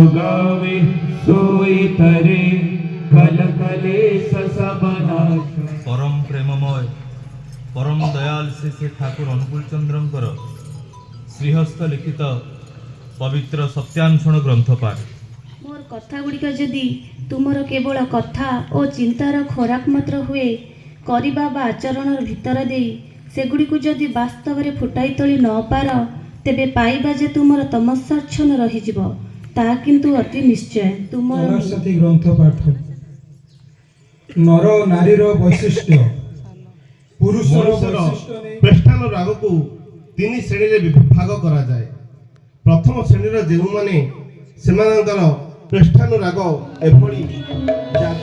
गावे सोई तरे कल कलेश सब नाश। परम प्रेममय परम दयाल श्री ठाकुर अनुकूल चंद्रंकर श्रीहस्त लिखित पवित्र सत्यान्वेषण ग्रंथ पाठ। मोर कथा गुड़िक जदि तुमर केवल कथा और चिंतार खोराक मात्र हुए करिबा बा आचरण भितर दे सेगुड़िक जदि वास्तव में फुटाई तोली न पार तेबे पाइबा जे तुमर तमस्साच्छन्न रहिजिब ता किंतु अति निश्चय। तुमर सरस्वती ग्रंथ पाठ। नर नारीर वैशिष्ट्य पुरुषर प्रेष्ठान राग को तीन श्रेणी विभाग करा जाए। प्रथम श्रेणी जो माने सेमानकर प्रेष्ठान राग एभली जय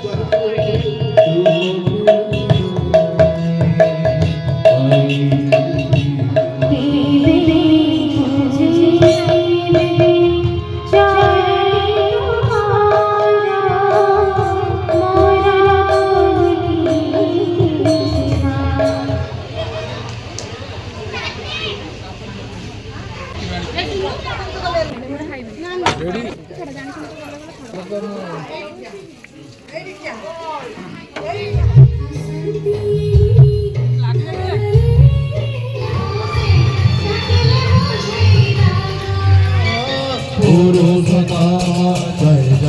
जय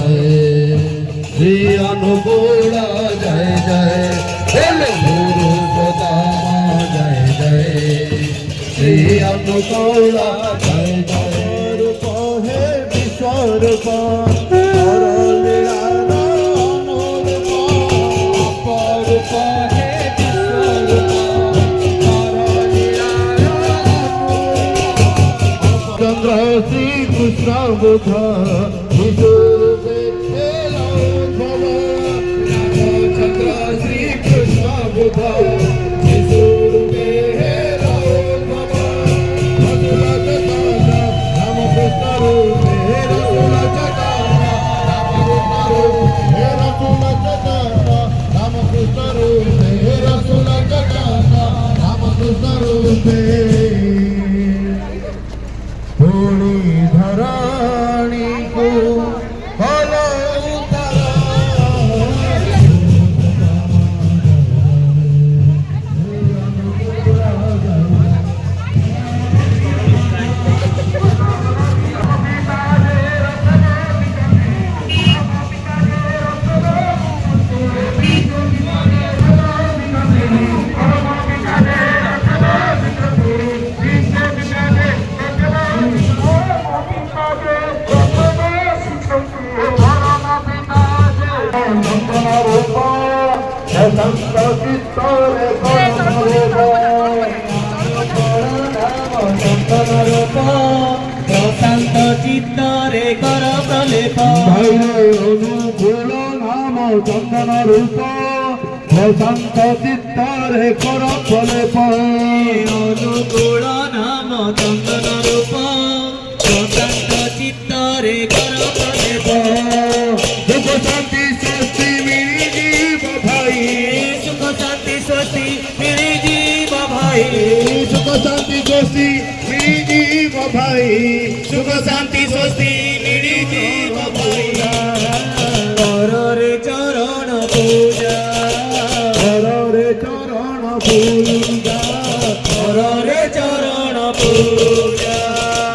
श्री अनुकूल जय जय गुरु सदामा जय जय श्री अनुकूल जय जय रूप है विश्वरूप श्री कृष्ण बुद्ध चंद्र श्री कृष्ण बुद्ध प्रशांत चित्तरे कर प्रलेप अनुकूल नाम चंदन रूप प्रशांत चित्तरे कर प्रलेप अनुकूल नाम चंदन रूप प्रशांत चित्तरे कर प्रलेप सुख शांति स्वस्ति मिली जीव भाई सुख शांति स्वस्ति मिली जीव भाई सुख शांति स्वस्ति मिली जीव भाई सुख शांति स्वस्ति मिली जीव भाई कर रे चरण पूजा कर रे चरण पूजा कर रे चरण पूजा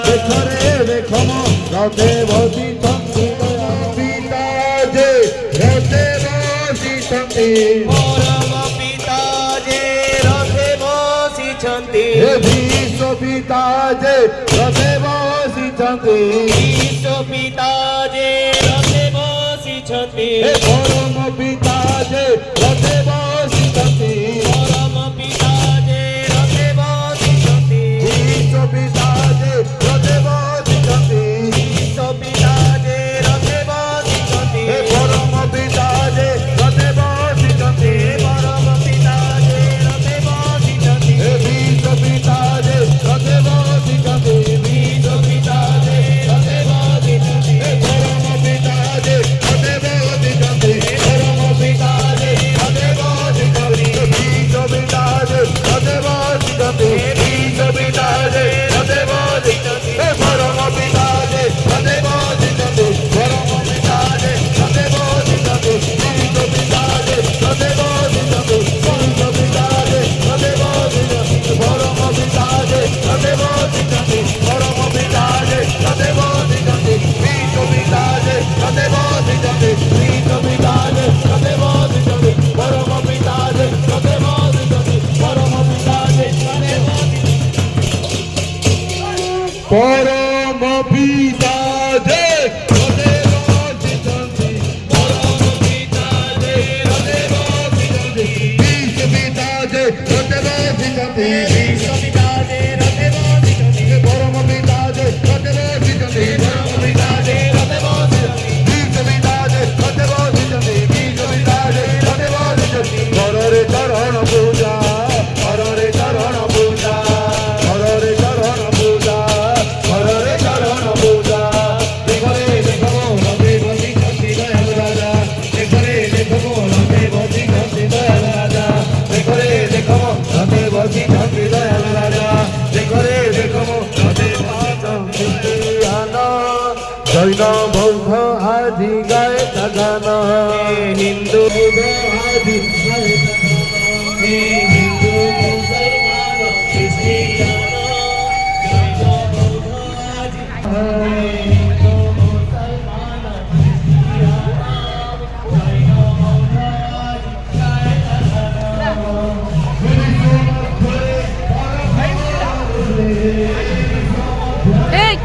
देख रे देख रथे बसी पिता जे रथे बसी परम पिता जे रथे बसिछन्ति विश्व पिता जे रथे बसिछन्ति विश्व पिता जे रथे बसिछन्ति परम पिता जे रथे बसिछन्ति परम पिता जे रथे बसिछन्ति विश्व पिता जे रथे बसिछन्ति विश्व पिता जे रथे बसिछन्ति परम पिता जे रथे बसिछन्ति परम पिता जे रथे बसिछन्ति विश्व पिता जे रथे बसिछन्ति विश्व पिता जे रथे बसिछन्ति परम पिता जे रथे बसिछन्ति परम पिता जे रथे बसिछन्ति विश्व पिता जे रथे बसिछन्ति विश्व पिता जे रथे बसिछन्ति परम पिता जे रथे बसिछन्ति পরম পিতা যে রথে বসিଛନ୍ତି পরম পিতা যে রথে বসিଛନ୍ତି বিশ পিতা যে রথে বসিଛନ୍ତି বিশ পিতা যে রথে বসিଛନ୍ତି পরম পিতা যে রথে বসিଛନ୍ତି পরম পিতা যে রথে বসিଛନ୍ତି বিশ পিতা যে রথে বসিଛନ୍ତି বিশ পিতা যে রথে বসিଛନ୍ତି হরে চরণ পূজা হরে চরণ পূজা হরে চরণ পূজা হরে চরণ পূজা দেখরে দেখো রথে বসিଛନ୍ତି দয়াল রাজা দেখরে দেখো রথে বসিଛନ୍ତି দয়াল রাজা দেখরে দেখো রথে বসিଛନ୍ତି দয়াল রাজা দেখরে দেখো রথে বসিଛନ୍ତି আনা জৈন বৌদ্ধ আদি গায়ে গান হিন্দু বুদ্ধ আদি গায়ে হিন্দু মুসলমান খ্রিস্টিয়ান জৈন বৌদ্ধ আদি হিন্দু মুসলমান খ্রিস্টিয়ান জৈন বৌদ্ধ আদি গায়ে এই